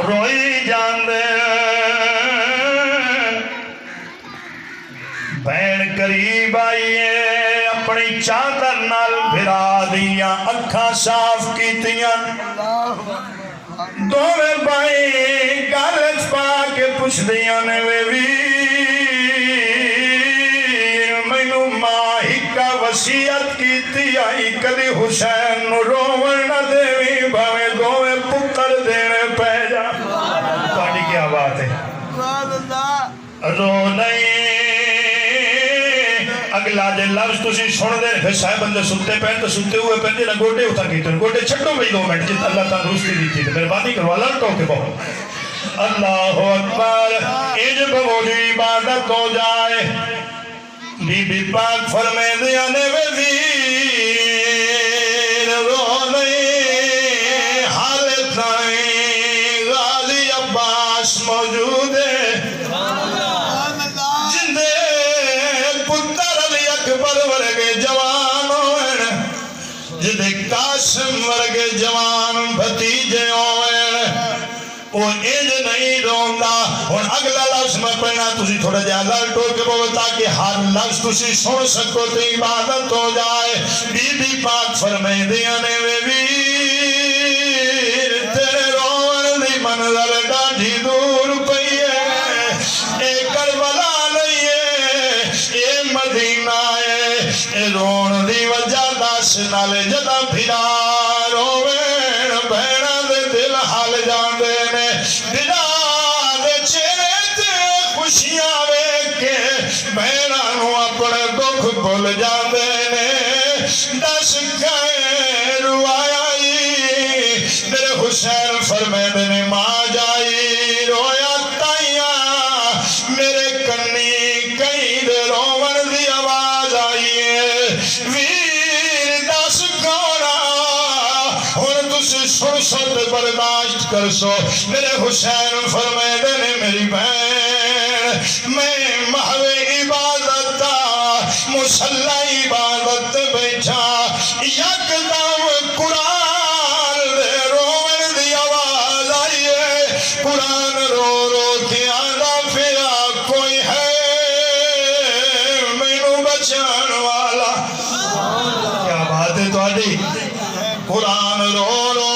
روئی جاندے بہن قریب آئیے اپنی چادر نال بھرا دیا اکھاں صاف کیتیاں دوویں بھائی گالچ پا کے پوچھ دیاں نے مینو ماں ہکا وصیت کیتی آئی کدی حسین نو روون نہ دیویں بھاویں دوویں پتر دینے پہ جا تہاڈی کیا بات ہے رو نہیں اگلا دے لفظ تسی سن دے پھر صاحب بندے ستے پہن تو ستے ہوئے پہن دینا گوٹے اتھا کی تو گوٹے چھٹو بھئی 2 منٹ جت اللہ تعالیٰ روستی دیتی تھی مہربانی کرو اللہ ٹوکے بہت اللہ اکبر اجب موجی عبادت ہو جائے بی بی پاک فرمے دیا نے وزیر رو نہیں حالت نہیں غازی عباس موجود ہے قاسم ورگے جوان بھتیجے ہوئے وہ انج نہیں روندا اور اگلا لفظ میں پڑھنا تسی تھوڑا جہاں ٹوکے بو تاکہ ہر لفظ تسی سن سکو تو عبادت ہو جائے بی بی پاک فرمائے دیا نے ویر تیرے رون دی منظر ڈاڑھی دور پئی ہے اے کربلا نہیں ہے اے مدینہ ہے اے رون دی وجہ دس نالے جدا پھرا روین بہنا دے دل حال جان دے نے بنا دے چہرے تے خوشیاں وے کے بہنا نو اپنے دکھ بھول جان دے نے دس گئے روایا میرے حسین فرمے دے نے ماں جائی رویا تائیاں میرے کنی کئی دے روون دی آواز آئی سن برداشت کر سو میرے حسین فرمائے دینے میری بہن میں محو عبادت مسلح عبادت بیٹھا یک دم قرآن دے روون دی آواز آئیے قرآن رو رو کے آدھا پھرا کوئی ہے مینو بچان والا کیا بات ہے تہاڈی قرآن رو رو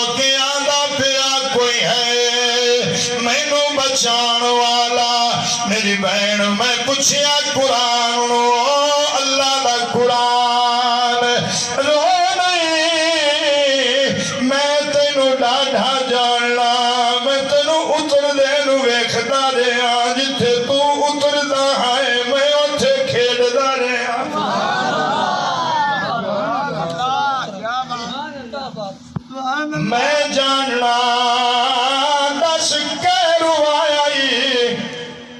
بچان والا میری بہن میں پوچھیا قرآن اللہ دا قرآن رو نہیں میں تینو ڈاڑھا جاننا میں تینو اتر دینو ویکھدا رہا جتھے تو اتردا ہے میں اوتھے کھیڈدا رہا میں جاننا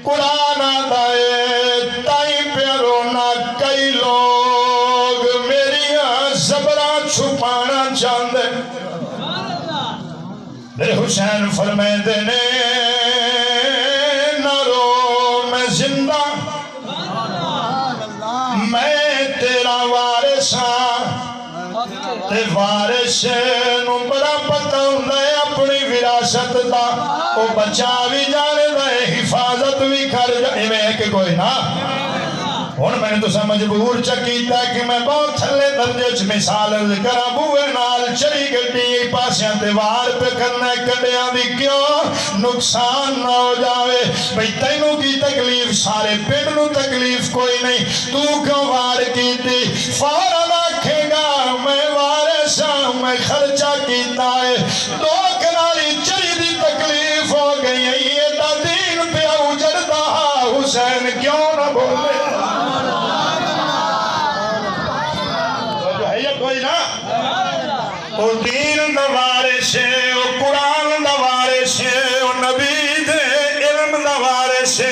قرآن آدھائے تائی پیرونا کئی لوگ میری زبرہ چھپانا چاندے میرے حسین فرمائے دینے نہ رو میں زندہ میں تیرا وارث ہاں تے وارث نو بڑا پتہ ہوں اپنی وراثت دا وہ بچا بھی جانے دے حفاظت بھی کر جائے میں کہ کوئی نہ ہون میں نے تو سا مجبور چکیتا ہے کہ میں بہت تھلے درجے مثال ذکرہ بوئے نال چڑی گٹی پاسیاں دیوار پہ کرنے کڑیاں دی کیوں نقصان نہ ہو جاوے بھئی تینوں کی تکلیف سارے پنڈ نو تکلیف کوئی نہیں تو کیوں وار کی تھی فوراً آکھے گا میں وارث ہوں میں خرچہ کیتا ہے دو کنالی چڑی دی تکلیف ہو گئی یہ تا دین پہ اجڑتا حسین کیوں نہ بولے کوئی نا وہ دین دوارے سے وہ قرآن دوارے سے وہ نبی دے علم دوارے سے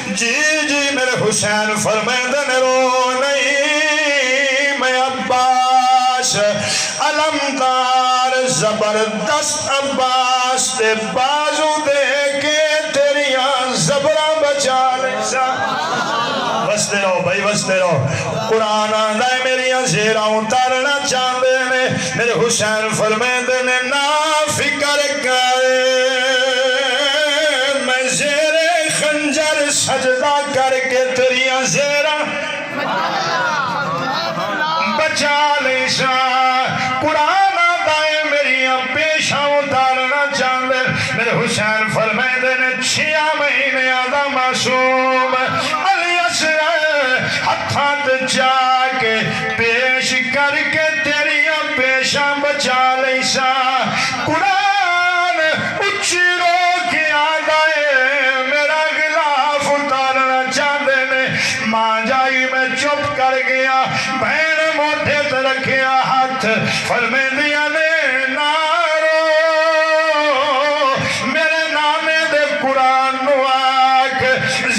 جی جی میرے حسین فرمیدن رو نہیں میں عباس علمدار زبردست عباس تے بازو دے کے تیریاں زبرہ بچا لے سا وستے رہو بھائی وستے رہو قرآن آدھائے میری زیرہ اتارنا چاندے نے میرے حسین فرمیدے نے نا فکر کرے سجدہ کر کے تیریاں زیرہ بچا لے سا قرآن آدھائے میری پیشاں اتارنا چاندے میرے حسین فرمائے دینے 6 مہینے آدھا معصوم علی اصغر ہتھات جا کے پیش کر کے تیریاں پیشاں بچا لے سا قرآن اچھی رو کے آدھائے میرا غلاف اتارنا چاندے نے ماں جائی میں چپ کر گیا بہن موٹے تے رکھیا ہاتھ فرمے دیا نے نارو میرے نامے دے قرآن نو آکھ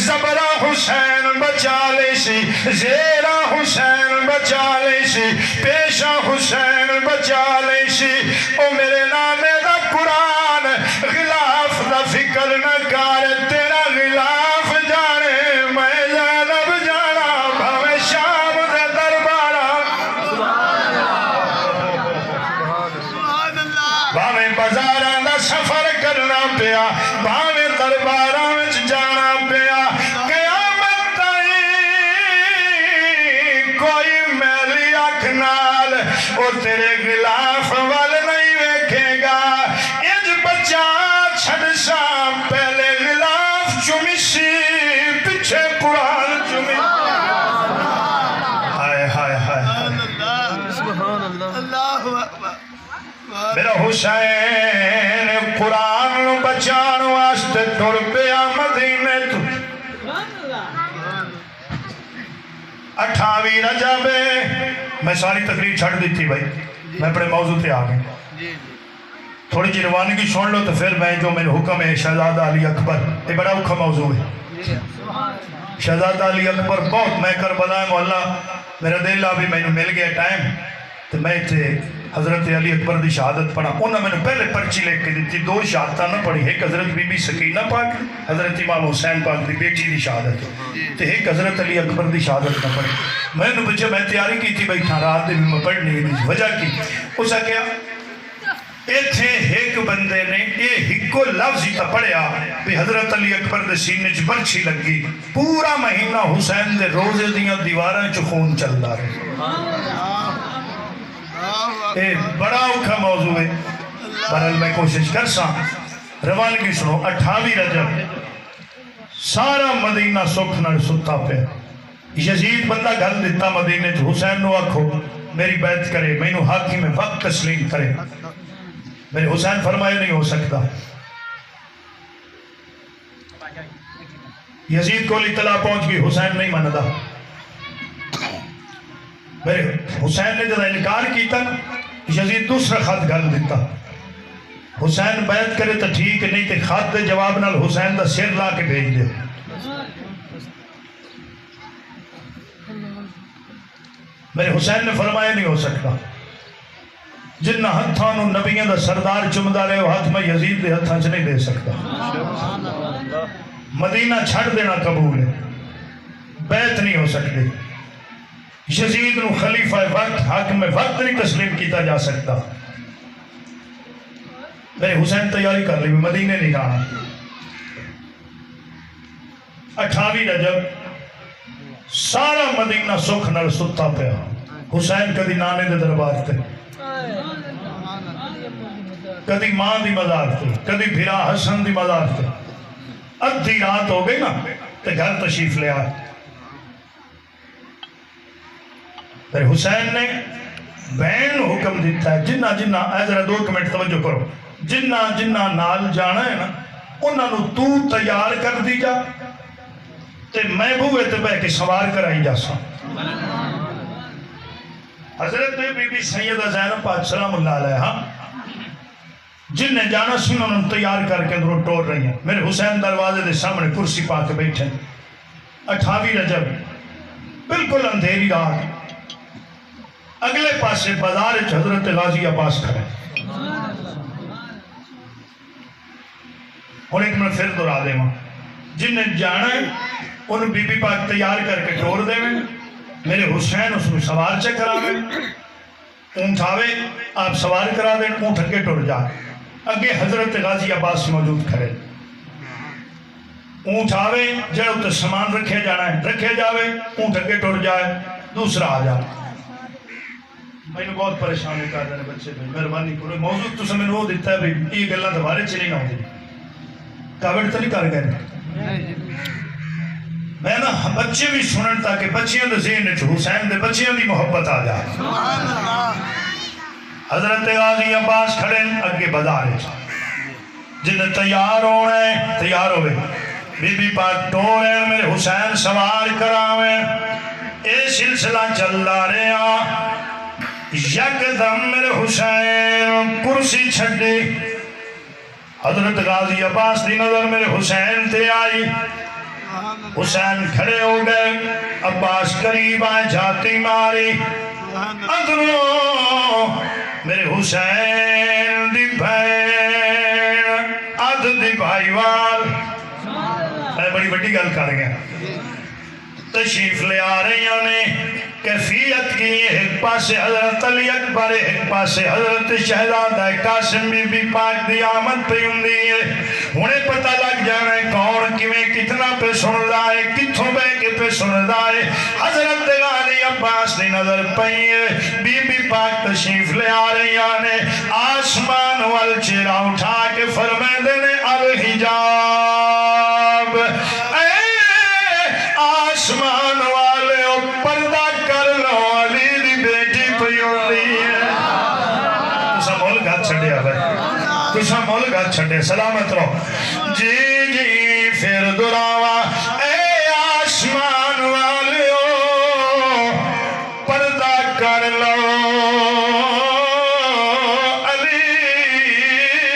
زبرہ حسین بچا لے سی زیرہ حسین بچا لے سی پیشہ حسین بچا لے سی او میرے نامے دا قرآن غلاف دا فکر نہ کار تیرا غلاف جانے میں زینب جانا بھاوے شام دے دربارہ بھاوے بازاراں دا سفر کرنا پیا بھاوے درباراں وچ جانا پیا قیامت تائیں کوئی میلی اکھ نال او تیرے غلاف وال نہیں ویکھے گا اج بچہ چھڑ سا پہلے غلاف چمی سی پیچھے قرآن چمی ہائے ہائے ہائے میرا حسین قرآن بچان واسطے ٹر پیا مدینے تو 28 رجب میں ساری تقریر چھڑ دی تھی بھائی میں اپنے موضوع پہ آ گئی تھوڑی جی روانگی سن لو تو پھر میں جو میں حکم ہے شہزادہ علی اکبر یہ بڑا اوکھا موضوع ہے شہزادہ علی اکبر بہت میں کربلا مولا میرا دل بھی میں مل گیا ٹائم تو میں تھے حضرت علی اکبر دی شہادت پڑھا انہوں نے پہلے پرچی لے کے دیتی 2 شہادتہ نہ پڑھی ایک حضرت بی بی سکینہ پاک حضرت امام حسین پاک دی بیٹی دی شہادت تو ایک حضرت علی اکبر دی شہادت نہ پڑھی میں نے پوچھا میں تیاری کی تھی بیٹھا رات دے بھی میں پڑھ نہیں دی وجہ کی اسا کیا ایتھے ایک بندے نے یہ ہکو لفظ ہی تا پڑھیا بھی حضرت علی اکبر دے سینے چ برچھی لگی پورا مہینہ حسین دے روزے دیاں دیواراں چ خون چل رہا اے بڑا اوکھا موضوع ہے بہرحال میں کوشش کر سا روانگی سنو 28 رجب سارا مدینہ سکھ نال ستا پہ یزید بندہ گھر دیتا مدینے تو حسین نو آکھو میری بیعت کرے میں نو حاکم وقت تسلیم کرے میرے حسین فرمائے نہیں ہو سکتا یزید کو اطلاع پہنچ گئی حسین نہیں ماندا میرے حسین نے جب انکار کیتا یزید دوسرا خط گل دیتا حسین بیعت کرے تو ٹھیک نہیں تے خط دے جواب نال حسین دا سر لا کے بھیج دے میرے حسین نے فرمایا نہیں ہو سکتا جنہ ہتھانو نبیوں دا سردار چمدا رہے ہاتھ میں یزید دے ہتھاں چ نہیں دے سکتا مدینہ چھڑ دینا قبول ہے بیعت نہیں ہو سکتی یزید نو خلیفہ وقت حاکم وقت نہیں تسلیم کیتا جا سکتا میرے حسین تیاری کر لی مدینے نہیں جانا 28 رجب سارا مدینہ سکھ نال ستا پیا حسین کدی نانے دے دربار تے کدی ماں دی مزار تے کدی بھرا حسن دی مزار تے ادھی رات ہو گئی نا تے گھر تشریف لے آئے پھر حسین نے بہن حکم دیتا ہے جنہ جنہ اے ذرا 2 منٹ توجہ کرو جنہ جنہ نال جانا ہے نا انہاں نو تو تیار کر دی جا تے میں بوئے تے بہ کے سوار کرائی جا سا حضرت بی بی سیدہ زینب پاک سلام اللہ علیہ ہاں جن نے جانا سی انہوں نے تیار کر کے اندروں ٹور رہی ہیں میرے حسین دروازے دے سامنے کرسی پا کے بیٹھے 28 رجب بالکل اندھیری رات اگلے پاسے بازار حضرت غازی عباس کھڑے اور ایک منٹ پھر دورا دے ماں جن نے جانا ہے ان بی بی پاک تیار کر کے ٹور دے میں میرے حسین اس میں سوار چک کرا میں اونٹ آوے آپ سوار کرا دیں اونٹ اگے ٹور جا اگے حضرت غازی عباس موجود کھڑے اونٹ آوے جڑے اتنے سامان رکھے جانا ہے رکھے جاوے اونٹ اگے ٹر جائے دوسرا آ جائے میں نے بہت پریشانی کر رہے بچے پہ مہربانی کرو موضوع تو سمجھ وہ دیتا ہے بھائی یہ گلہ دوبارے چلی نہ ہوتی کاوڑ تو نہیں کر گئے میں نا بچے بھی سنن تاکہ بچیاں دے ذہن وچ حسین دے بچیاں دی محبت آ جائے حضرت غازی عباس کھڑے اگے بازار جن تیار ہونا ہے تیار ہوئے بی بی پاک ٹورے میرے حسین سوار کراویں اے سلسلہ چل رہا یکدم میرے حسین کرسی چھڑی حضرت غازی عباس دی نظر میرے حسین تے آئی حسین کھڑے ہو گئے عباس قریب آئے جھاتی ماری اندروں میرے حسین دی بھین عد دی بھائی وال میں بڑی بڑی گل کر گیا تشریف لے آ رہی نے کیفیت کی ایک پاسے حضرت علی اکبر ایک پاسے حضرت شہزادہ قاسم بی بی پاک دی آمد پہ ہوندی ہے انہیں پتہ لگ جانا ہے کون کیویں کتنا پہ سن رہا ہے کتھوں بے کے پہ سن رہا ہے حضرت غازی عباس دی نظر پئی ہے بی بی پاک تشریف لے آ رہی نے آسمان وال چہرہ اٹھا کے فرمائے نے الحجاب آسمان والے پردہ کر لو علی دی بیٹی پئی ہوندی ہے تسا ملک ہاتھ چھڈیا بھائی تسا ملک ہاتھ چھڈے سلامت رہو جی جی پھر دراوا اے آسمان والے پردہ کر لو علی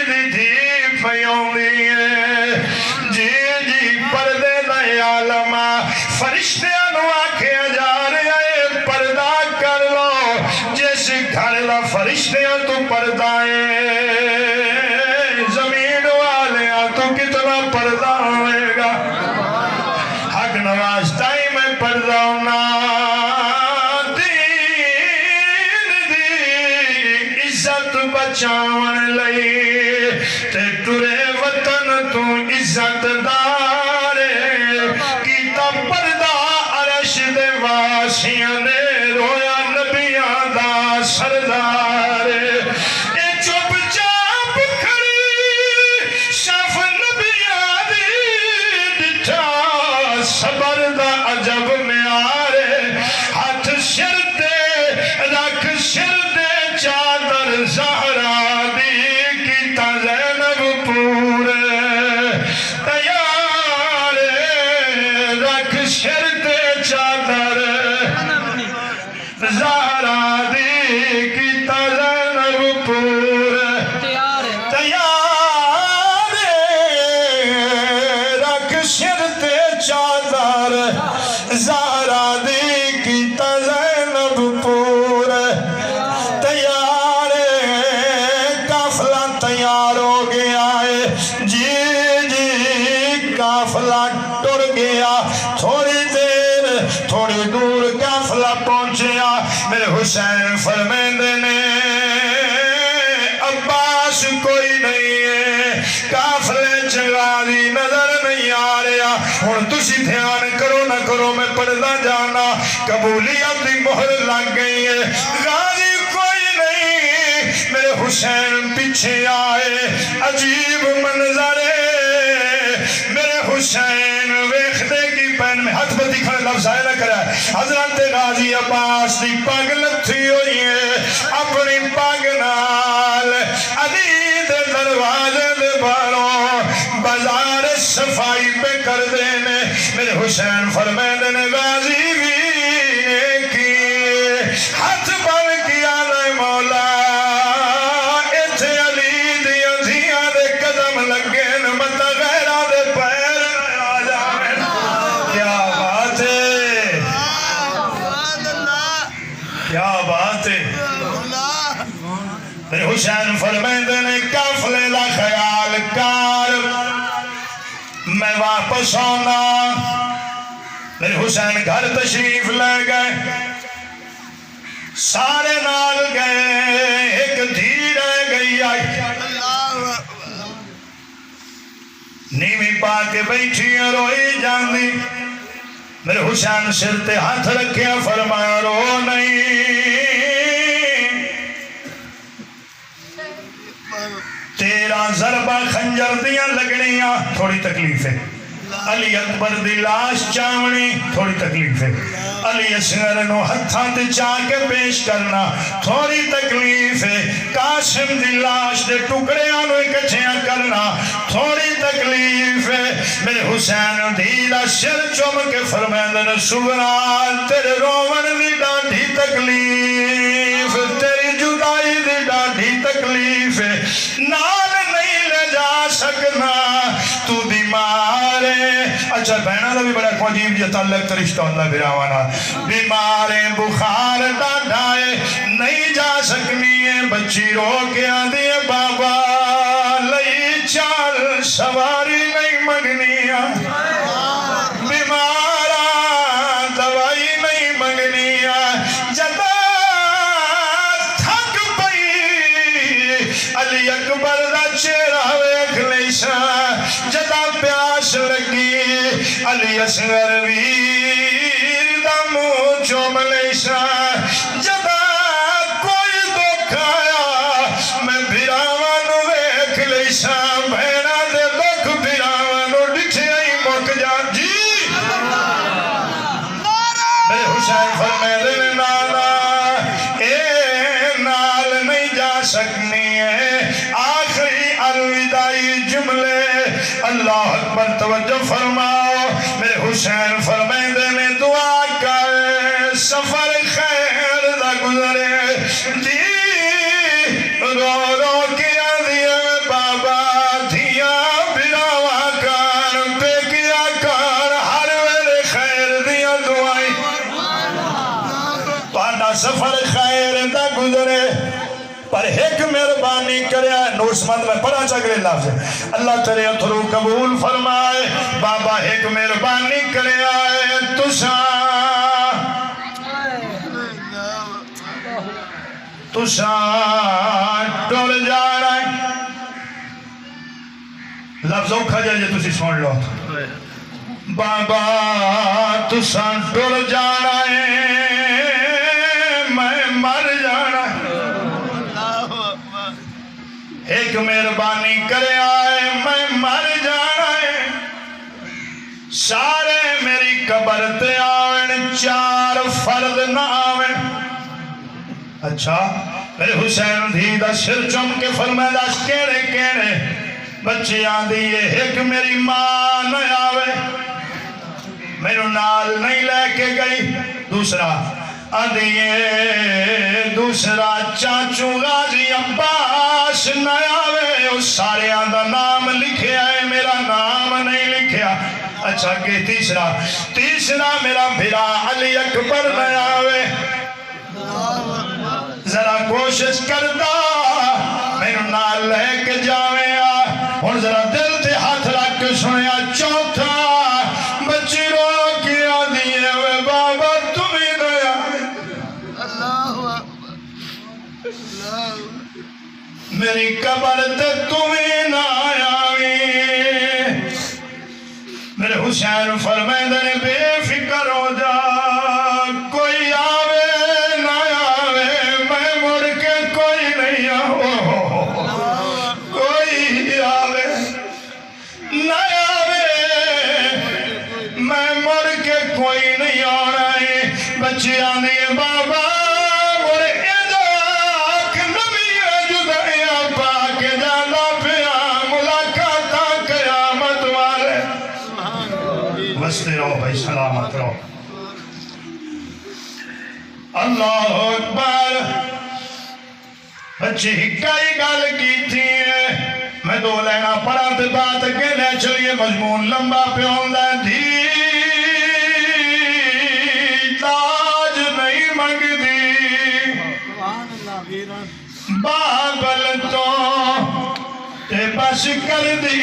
دی دھی پئی ہوندی ہے جی جی پردے دا عالم فرشتیاں نو آکھیا جا رہا ہے پردہ کر لو جس گھر دا فرشتیاں تو پردہ ہے زمین والیاں تو کتنا پردہ ہوئے گا حق نواز تائی میں پردہ ہونا دین دی عزت بچاون لئی تے ترے وطن تو عزت دارے کیتا پردہ عرش دے واسیاں نے رویا نبیاں دا سردار اے چپ چاپ کھڑی شف نبیاں دی ڈٹھا صبر دا عجب میارے ہاتھ سر تے رکھ سر تے چادر زہرا دی کیتا زینب پورے تیار رکھ سر تے چادر زہرا دی کیتا زینب پورے تیار رکھ سر تے چادر زہرا دی کیتا زینب پورے تیار قافلہ تیار ہو گیا ہے جی جی قافلہ ٹر گیا تھوڑی دور قافلہ پہنچیا میرے حسین فرمیندے نے عباس کوئی نہیں ہے قافلے غازی نظر نہیں آ رہا ہن تسی دھیان کرو نہ کرو میں پڑھدا جانا قبولیت دی مہر لگ گئی ہے غازی کوئی نہیں میرے حسین پیچھے آئے عجیب منظر میرے حسین ویکھدے کی پین میں ہاتھ بدی کھڑے لفظ آئے نہ کرا حضرت غازی عباس دی پگ لتھی ہوئی ہے اپنی پگ نال علی دے دروازے دے باہروں بازار صفائی پہ کر دینے میرے حسین فرمیندے نے غازی بھی کی ہاتھ بن کیا لے مولا ایتھے علی دیاں دھیاں دے قدم لگے مت غیرہ دے پیر آ جاویں کیا بات ہے کیا بات ہے میرے حسین فرمیندے نے قافلے دا خیال کار میں واپس آنا میرے حسین گھر تشریف لے گئے سارے نال گئے ایک دھی رہ گئی آئی نیوی پا کے بیٹھی روئی جاندی میرے حسین سر تے ہاتھ رکھیا فرمایا رو نہیں تیرا ضربہ خنجر دیاں لگنیاں تھوڑی تکلیف ہے علی اکبر دی لاش چاونی تھوڑی تکلیف ہے علی اصغر نو ہتھاں تے چاہ کے پیش کرنا تھوڑی تکلیف ہے قاسم دی لاش دے ٹکڑے آنو اکٹھیاں کرنا تھوڑی تکلیف ہے میرے حسین دی دا سر چوم کے فرمیندن سبحان تیرے روون دی ڈاڈھی تکلیف تیری جدائی دی ڈاڈھی تکلیف ہے نال نہیں لے جا سکنا تو بیمار ہے اچھا بہنہ دا بھی بڑا عجیب جا تعلق ترشتہ اللہ براوانا بیمار ہے بخار ڈاڈھائے نہیں جا سکنی ہے بچی رو کے آدھی ہے بابا لئی چال سواری نہیں منگنی ہے بیمارہ دوائی نہیں منگنی ہے جدا تھک پئی علی اکبر دا چہرہ ویکھ لیسا جدا پیاس لگی علی اصغر ویر دا منہ چوم لیسا جدا کوئی دکھ آیا میں بھراوانو ویکھ لیسا بہنا دے دکھ بھراوانو ڈٹھے ہی مک جا جی میرے حسین فرمائے دے نانا اے نال نہیں جا سکنی ہے آخری الوداعی جملے اللہ اکبر توجہ فرماؤ میرے حسین فرمائے دینے دعا کر سفر خیر دا گزرے دی رو رو کیا دیا بابا دیا براوا کر بے کیا کر ہر ویلے خیر دیا دعائی پانا سفر خیر دا گزرے پر ایک مہربانی کریا نوٹس مند میں پڑھا چاہ گرے لفظ ہے اللہ تیرے اتھرو قبول فرمائے بابا ایک مہربانی کریا تسان ٹول جا رہا ہے لفظوں کھا جائے تسی سن لو بابا تسان ٹول جا رہا ہے میں مر جانا ایک مہربانی کرے آئے میں مر جانا ہے سارے میری قبر تے آویں چار فرد نہ آویں اچھا میرے حسین دھی دا سر چم کے فرمائے داس کیڑے کیڑے بچے آندھی یہ ایک میری ماں نہ آوے میرے نال نہیں لے کے گئی دوسرا آدھیے دوسرا چاچو غازی عباس نہ آوے اس سارے آدھا نام لکھے آئے میرا نام نہیں لکھیا اچھا کہ تیسرا میرا بھرا علی اکبر نہ آوے ذرا کوشش کرتا میرے نال لے کے جاوے اور ذرا دل تے ہاتھ رکھ کے سنیا چوتھا بچی رو کیا دیئے وے بابا تمہیں دیا میری قبر تے تمہیں نہ آیا میرے حسین فرمائے دنے بے فکر ہو جا کوئی آوے نہ آوے میں مڑ کے کوئی نہیں کوئی آوے نہ آوے میں مڑ کے کوئی نہیں آنا ہے بچے آنے بابا مڑے اداک نبی جدائیاں پاک جانا پیا ملاقاتہ قیامت والے بستے رہو بھائی سلامت رہو اللہ اکبر بچے ہکائی گال کی تھی میں دو لینا پڑا تے بات کہنے چلیے مضمون لمبا پیوندہ دھی تاج نہیں منگ دی بابل تو تے بس کر دی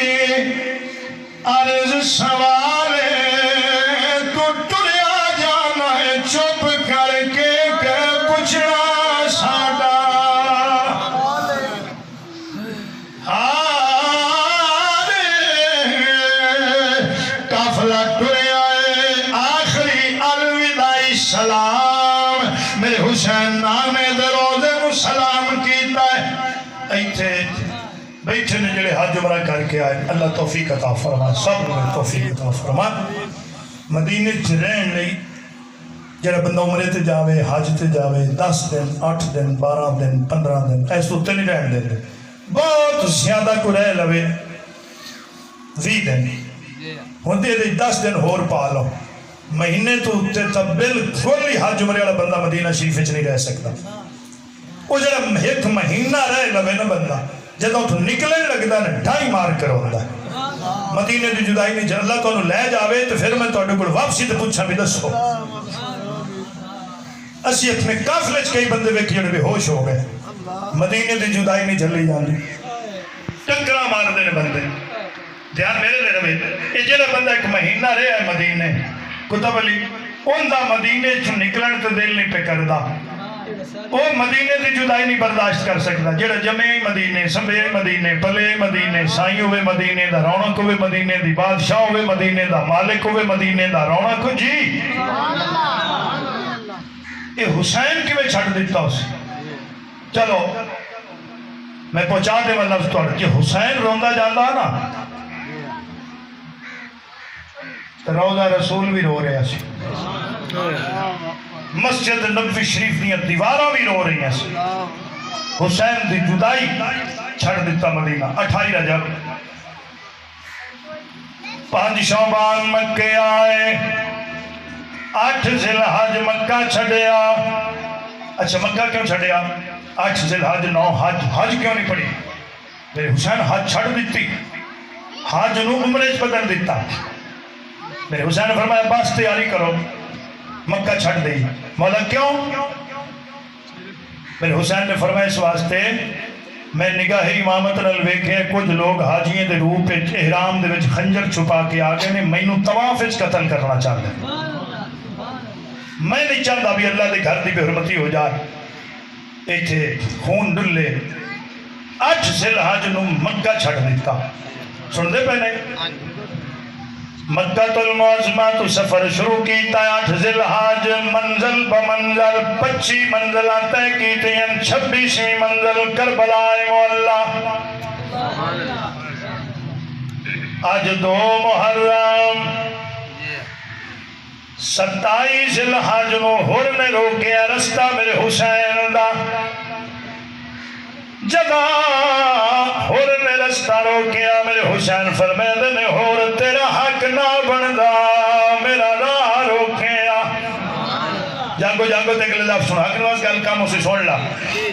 عرض سوالے تو ٹریا جانا ہے چپ کر کے پوچھنا ساڈا حج عمرہ کر کے آئے اللہ توفیق عطا فرما سب کو توفیق عطا فرما مدینے چ رہن لئی جڑا بندہ عمرے تے جاوے حج تے جاوے 10 دن 8 دن 12 دن 15 دن ایسے اتنے نہیں رہن دے بہت زیادہ کو رہ لوے 20 دن ہوں دے 10 دن ہور پا لو مہینے تو بالکل ہی حج عمرے والا بندہ مدینہ شریف وچ نہیں رہ سکتا وہ جڑا ایک مہینہ رہ لوے نا بندہ جدوں تو نکلنے لگتا نا ڈھائی مار کر ہوتا ہے مدینے دی جدائی نہیں جن اللہ تو لے جاوے تو پھر میں تواڈے کول واپسی تے پوچھاں بھی دسو اسی اپنے قافلے چ کئی بندے ویکھ جڑے بے ہوش ہو گئے مدینے دی جدائی نہیں چلی جاندی ٹکرا مار دے بندے دھیان میرے لے رہے یہ جڑا بندہ ایک مہینہ رہا ہے مدینے کتب علی ان دا مدینے چ نکلن تے دل نہیں پہ کردا وہ مدینے دی جدائی نہیں برداشت کر سکتا جڑا جمعے مدینے سمبے مدینے پلے مدینے سائی ہوئے مدینے دا رونق ہوئے مدینے دی بادشاہ ہوئے مدینے دا مالک ہوئے مدینے دا رونق جی یہ حسین کی میں چھٹ دیتا اس چلو میں پہنچا دے میں لفظ توڑ کہ حسین روندہ جاندہ نا روضہ رسول بھی رو رہے ہیں مسجد نبوی شریف نیت دیوارہ بھی رو رہی ہیں حسین دی جدائی چھڑ دیتا مدینہ 28 رجب 5 شعبان مکے آئے 8 ذی الحج مکہ چھڑیا اچھا مکہ کیوں چھڑیا 8 ذی الحج 9 حج کیوں نہیں پڑی میرے حسین حج چھڑ دیتی حج نو عمرے بدل دیتا میرے حسین نے فرمایا بس تیاری کرو مکہ چھڑ دی مولا کیوں میرے حسین نے فرمایا اس واسطے میں نگاہ امامت نال ویکھے کچھ لوگ حاجییں دے روپ احرام دے وچ خنجر چھپا کے آگے نے مینوں طواف وچ قتل کرنا چاہتے میں نہیں چاہتا بھی اللہ دے گھر دی بے حرمتی ہو جائے ایتھے خون ڈلے 8 ذی الحج نو مکہ چھڑ دیتا سن دے پہنے مکہ المعظمہ تو سفر شروع کیتا ہے 8 ذی الحج منزل بمنزل 25 منزلہ طے کیتے ہیں 26 منزل کربلا مولا آج 2 محرم 27 ذی الحج نو ہور نے روکیا رستہ میرے حسین دا جگہ ہور نے رستہ روکیا میرے حسین فرمیدے نے ہور تیرا حق نہ بندا میرا راہ روکیا جانگو تے اگلے لفظ سن حق نواز گل کام اسے سن لا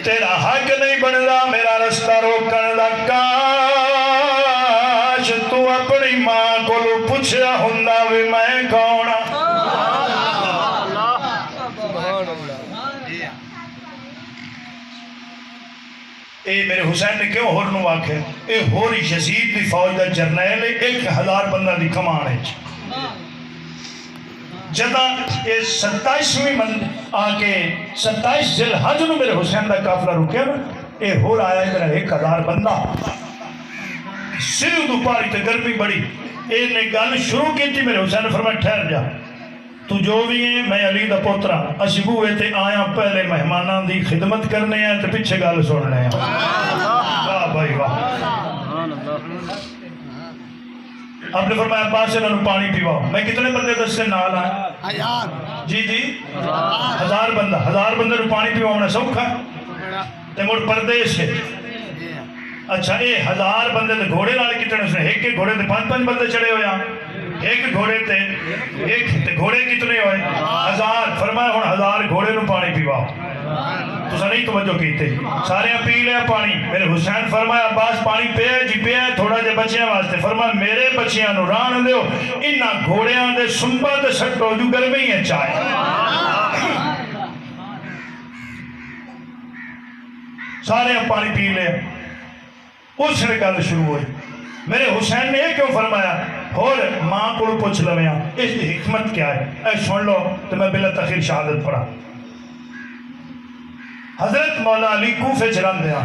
تیرا حق نہیں بندا میرا رستہ روکن دا کاش تو اپنی ماں کو پوچھیا ہوندا وی میں کون اے میرے حسین نے کیوں ہور نو آکھے اے ہور یزید دی فوج دا جرنیل 1000 بندہ دی کمان ہے جدا اے 27ویں من آکے 27 ذی الحج نو میرے حسین دا قافلہ رکیا نا اے ہور آیا ہے میرا 1000 بندہ سر دو پاری تے گرمی بڑی اے نے گل شروع کی تھی میرے حسین نے فرمایا ٹھہر جا تو جو بھی ہے میں علی دا پوترا اسی بوئے تے آیا پہلے مہمانان دی خدمت کرنے ہیں تے پیچھے گل سننے ہیں واہ بھائی واہ آپ نے فرمایا پاس انہوں نے پانی پیواؤ میں کتنے بندے دس سے نال آئے جی 1000 بندہ 1000 بندے نے پانی پیواؤ نے سوکھا تے موڑ پردیش ہے اچھا اے 1000 بندے تے گھوڑے نال کتنے اس نے ایک گھوڑے تے 5 بندے چڑے ہویا ایک گھوڑے تے گھوڑے کتنے ہوئے 1000 فرمایا ہون 1000 گھوڑے نو پانی پیواؤ تو سا نہیں توجہ کیتے سارے پی لیا پانی میرے حسین فرمایا عباس پانی پیا جی پیا تھوڑا جے بچیاں واسطے فرمایا میرے بچیاں نو ران دیو انہا گھوڑیاں دے سنبا دے سٹو جو گرمی ہے چاہے سارے پانی پی لیا اس نے گل شروع ہوئی میرے حسین نے یہ کیوں فرمایا اور ماں کو پوچھ لویا اس کی حکمت کیا ہے اے سن لو تو میں بلا تخیر شہادت پڑھا حضرت مولا علی کوفے چران دیا